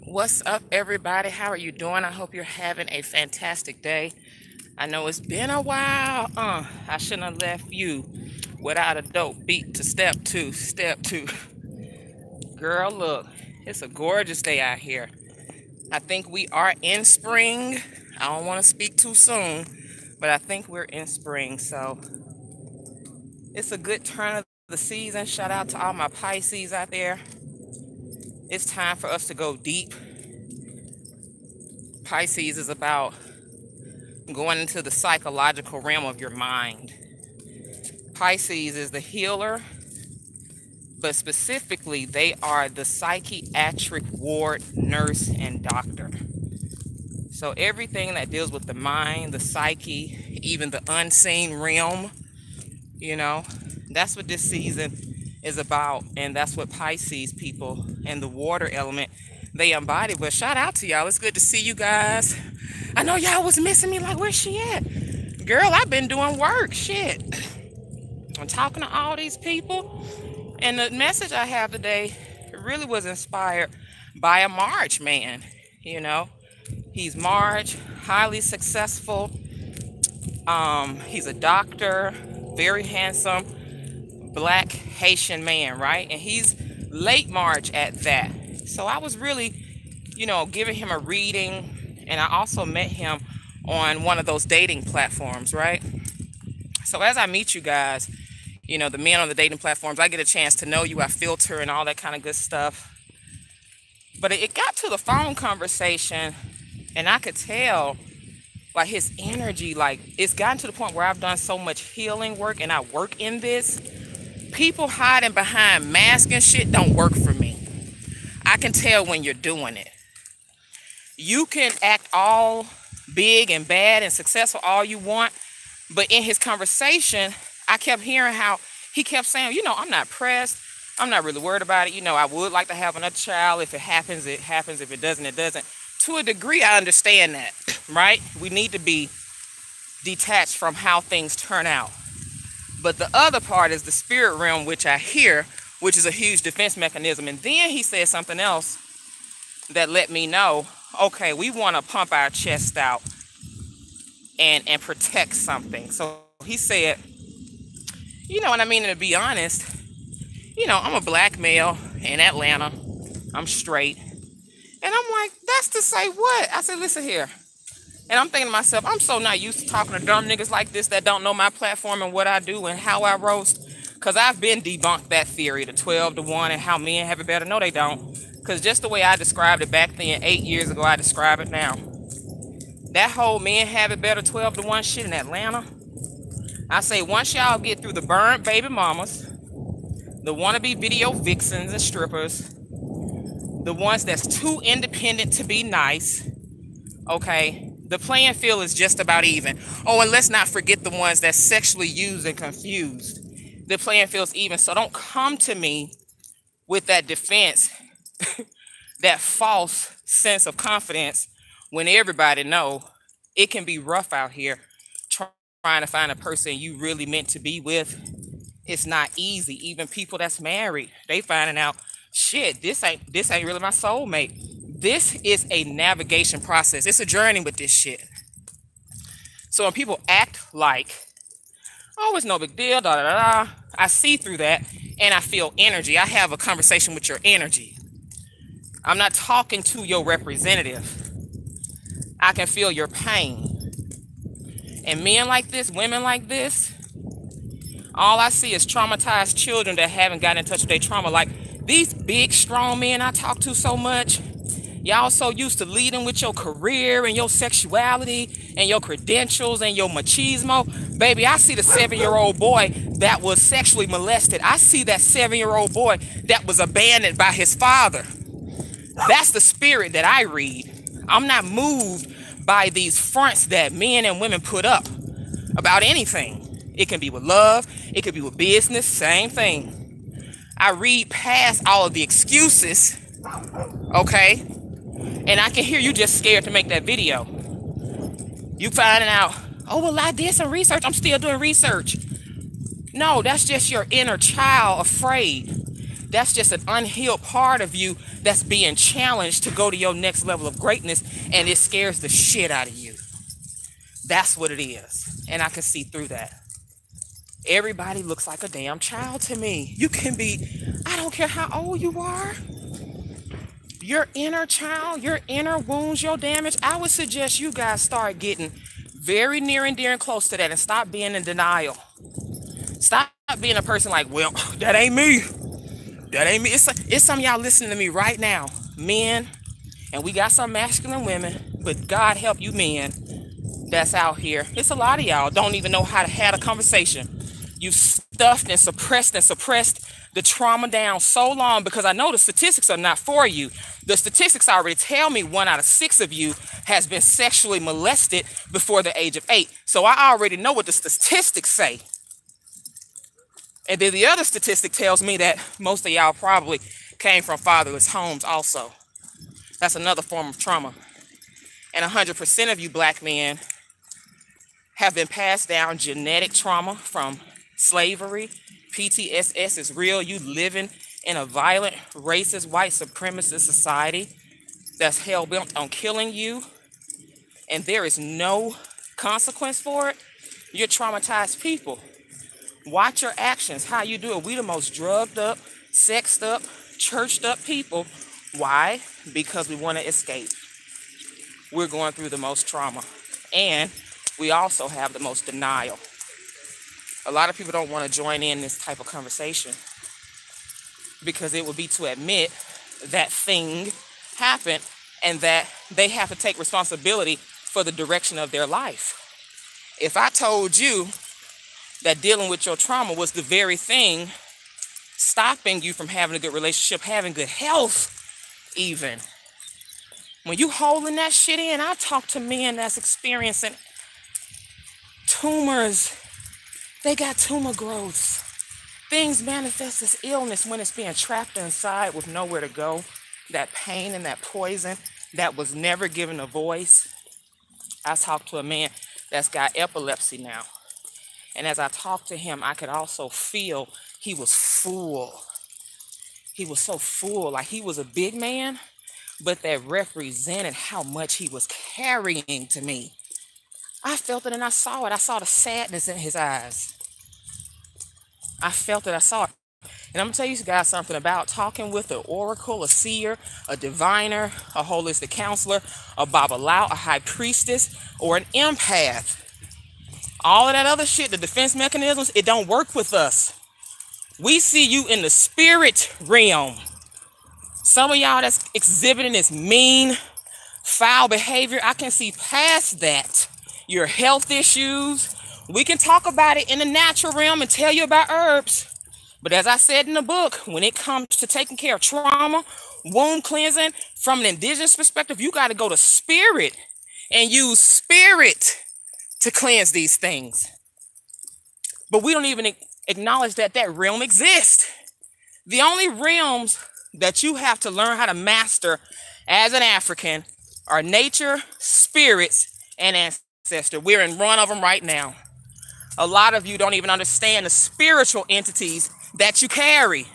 What's up, everybody? How are you doing? I hope you're having a fantastic day. I know it's been a while. I shouldn't have left you without a dope beat to step two. Step two. Girl, look, it's a gorgeous day out here. I think we are in spring. I don't want to speak too soon, but I think we're in spring. So it's a good turn of the season. Shout out to all my Pisces out there. It's time for us to go deep. Pisces is about going into the psychological realm of your mind. Pisces is the healer, but specifically, they are the psychiatric ward nurse and doctor. So everything that deals with the mind, the psyche, even the unseen realm, that's what this season is about. And that's what Pisces people and the water element, they embody. But shout out to y'all. It's good to see you guys. I know y'all was missing me, like, where's she at? Girl, I've been doing work. Shit. I'm talking to all these people. And the message I have today really was inspired by a March man. He's March, highly successful. He's a doctor, very handsome, black Haitian man, right? And he's late March at that. So I was really, giving him a reading. And I also met him on one of those dating platforms, right? So as I meet you guys, the men on the dating platforms, I get a chance to know you. I filter and all that kind of good stuff. But it got to the phone conversation, and I could tell, like, his energy, like, it's gotten to the point where I've done so much healing work and I work in this. People hiding behind masks and shit don't work for me. I can tell when you're doing it. You can act all big and bad and successful all you want, but in his conversation, I kept hearing how he kept saying, I'm not pressed. I'm not really worried about it. I would like to have another child. If it happens, it happens. If it doesn't, it doesn't. To a degree, I understand that, right? We need to be detached from how things turn out. But the other part is the spirit realm, which I hear, which is a huge defense mechanism. And then he said something else that let me know, okay, we want to pump our chest out and protect something. So he said, and I mean, to be honest, I'm a black male in Atlanta. I'm straight. And I'm like, that's to say what? I said, listen here. And I'm thinking to myself, I'm so not used to talking to dumb niggas like this that don't know my platform and what I do and how I roast. Because I've been debunked that theory, the 12-to-1 and how men have it better. No, they don't. Because just the way I described it back then, 8 years ago, I describe it now. That whole men have it better 12-to-1 shit in Atlanta. I say, once y'all get through the burnt baby mamas, the wannabe video vixens and strippers, the ones that's too independent to be nice, okay, the playing field is just about even. Oh, and let's not forget the ones that's sexually used and confused. The playing field's even. So don't come to me with that defense, that false sense of confidence when everybody know it can be rough out here trying to find a person you really meant to be with. It's not easy. Even people that's married, they finding out, shit, this ain't really my soulmate. This is a navigation process. It's a journey with this shit. So when people act like, oh, it's no big deal, da da da, I see through that and I feel energy. I have a conversation with your energy. I'm not talking to your representative. I can feel your pain. And men like this, women like this, all I see is traumatized children that haven't gotten in touch with their trauma. Like these big, strong men I talk to so much, y'all so used to leading with your career and your sexuality and your credentials and your machismo. Baby, I see the 7-year-old boy that was sexually molested. I see that 7-year-old boy that was abandoned by his father. That's the spirit that I read. I'm not moved by these fronts that men and women put up about anything. It can be with love. It could be with business. Same thing. I read past all of the excuses, okay? And I can hear you just scared to make that video. You finding out, oh, well, I did some research. I'm still doing research. No, that's just your inner child afraid. That's just an unhealed part of you that's being challenged to go to your next level of greatness, and it scares the shit out of you. That's what it is. And I can see through that. Everybody looks like a damn child to me. You can be, I don't care how old you are. Your inner child, your inner wounds, your damage, I would suggest you guys start getting very near and dear and close to that and stop being in denial. Stop being a person like, well, that ain't me. That ain't me. It's some of y'all listening to me right now, men, and we got some masculine women, but God help you men that's out here. It's a lot of y'all don't even know how to have a conversation. You've stuffed and suppressed the trauma down so long, because I know the statistics are not for you. The statistics already tell me 1 out of 6 of you has been sexually molested before the age of 8. So I already know what the statistics say. And then the other statistic tells me that most of y'all probably came from fatherless homes also. That's another form of trauma. And 100% of you black men have been passed down genetic trauma from slavery. PTSS is real. You living in a violent, racist, white supremacist society that's hell-bent on killing you, and there is no consequence for it. You're traumatized people. Watch your actions, how you do it. We the most drugged up, sexed up, churched up people. Why? Because we want to escape. We're going through the most trauma. And we also have the most denial. A lot of people don't want to join in this type of conversation because it would be to admit that thing happened and that they have to take responsibility for the direction of their life. If I told you that dealing with your trauma was the very thing stopping you from having a good relationship, having good health even. When you holding that shit in, I talk to men that's experiencing tumors. They got tumor growths. Things manifest as illness when it's being trapped inside with nowhere to go. That pain and that poison that was never given a voice. I talked to a man that's got epilepsy now. And as I talked to him, I could also feel he was full. He was so full, like he was a big man, but that represented how much he was carrying to me. I felt it and I saw it. I saw the sadness in his eyes. I felt it, I saw it. And I'm going to tell you guys something about talking with an oracle, a seer, a diviner, a holistic counselor, a babalawo, a high priestess, or an empath. All of that other shit, the defense mechanisms, it don't work with us. We see you in the spirit realm. Some of y'all that's exhibiting this mean, foul behavior, I can see past that. Your health issues. We can talk about it in the natural realm and tell you about herbs. But as I said in the book, when it comes to taking care of trauma, wound cleansing, from an indigenous perspective, you got to go to spirit and use spirit to cleanse these things. But we don't even acknowledge that that realm exists. The only realms that you have to learn how to master as an African are nature, spirits, and ancestor. We're in one of them right now. A lot of you don't even understand the spiritual entities that you carry.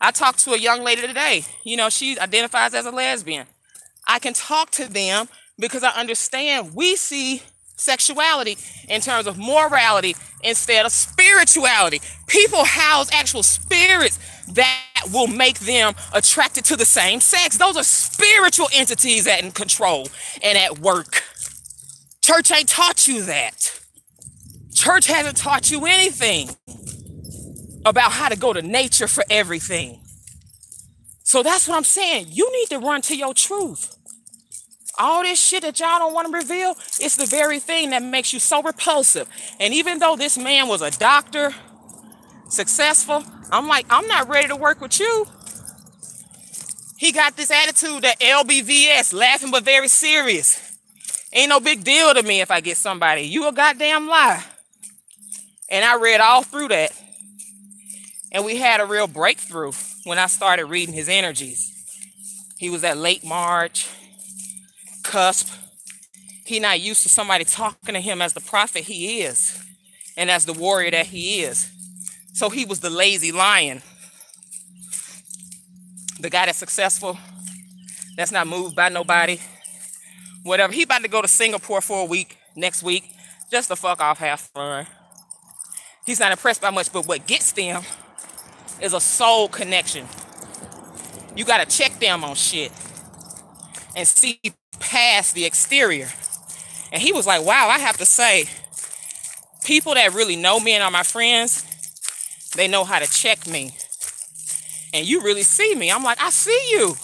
I talked to a young lady today. You know, she identifies as a lesbian. I can talk to them because I understand we see sexuality in terms of morality instead of spirituality. People house actual spirits that will make them attracted to the same sex. Those are spiritual entities that in control and at work. Church ain't taught you that. Church hasn't taught you anything about how to go to nature for everything. So that's what I'm saying. You need to run to your truth. All this shit that y'all don't want to reveal, it's the very thing that makes you so repulsive. And even though this man was a doctor, successful, I'm like, I'm not ready to work with you. He got this attitude that LBVS, laughing but very serious. Ain't no big deal to me if I get somebody. You a goddamn lie. And I read all through that. And we had a real breakthrough when I started reading his energies. He was at late March, cusp. He not used to somebody talking to him as the prophet he is and as the warrior that he is. So he was the lazy lion. The guy that's successful, that's not moved by nobody, whatever. He about to go to Singapore for a week next week, just to fuck off, have fun. He's not impressed by much, but what gets them is a soul connection. You gotta check them on shit and see past the exterior. And he was like, wow, I have to say, people that really know me and are my friends, they know how to check me. And you really see me. I'm like, I see you.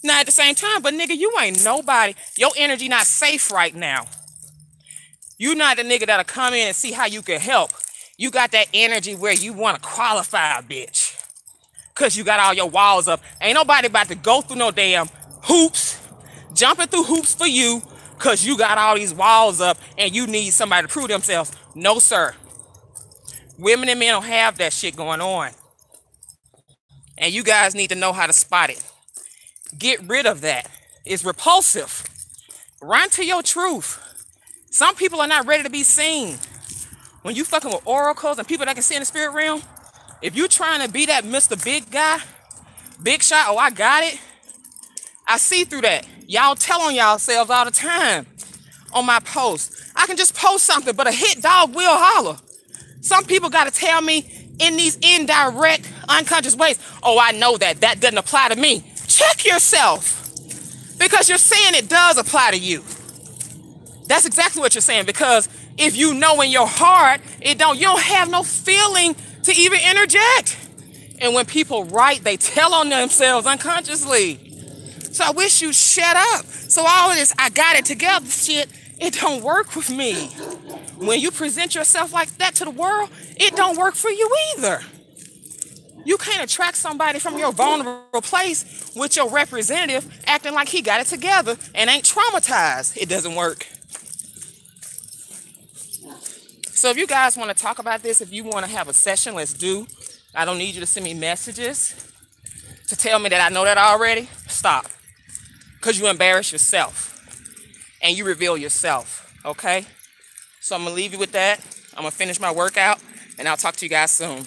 Now at the same time, but nigga, you ain't nobody. Your energy not safe right now. You not the nigga that'll come in and see how you can help. You got that energy where you want to qualify, bitch. Because you got all your walls up. Ain't nobody about to go through no damn hoops, jumping through hoops for you, because you got all these walls up and you need somebody to prove themselves. No, sir. Women and men don't have that shit going on. And you guys need to know how to spot it. Get rid of that. It's repulsive. Run to your truth. Some people are not ready to be seen. When you fucking with oracles and people that can see in the spirit realm, if you trying to be that Mr. Big guy, big shot, oh, I got it, I see through that. Y'all tell on yourselves all the time on my posts. I can just post something, but a hit dog will holler. Some people got to tell me in these indirect, unconscious ways, oh, I know that. That doesn't apply to me. Check yourself. Because you're saying it does apply to you. That's exactly what you're saying. Because if you know in your heart, you don't have no feeling to even interject. And when people write, they tell on themselves unconsciously. So I wish you'd shut up. So all of this, I got it together shit, it don't work with me. When you present yourself like that to the world, it don't work for you either. You can't attract somebody from your vulnerable place with your representative acting like he got it together and ain't traumatized. It doesn't work. So if you guys want to talk about this, if you want to have a session, let's do. I don't need you to send me messages to tell me that I know that already. Stop. Because you embarrass yourself and you reveal yourself, okay? So I'm going to leave you with that. I'm going to finish my workout and I'll talk to you guys soon.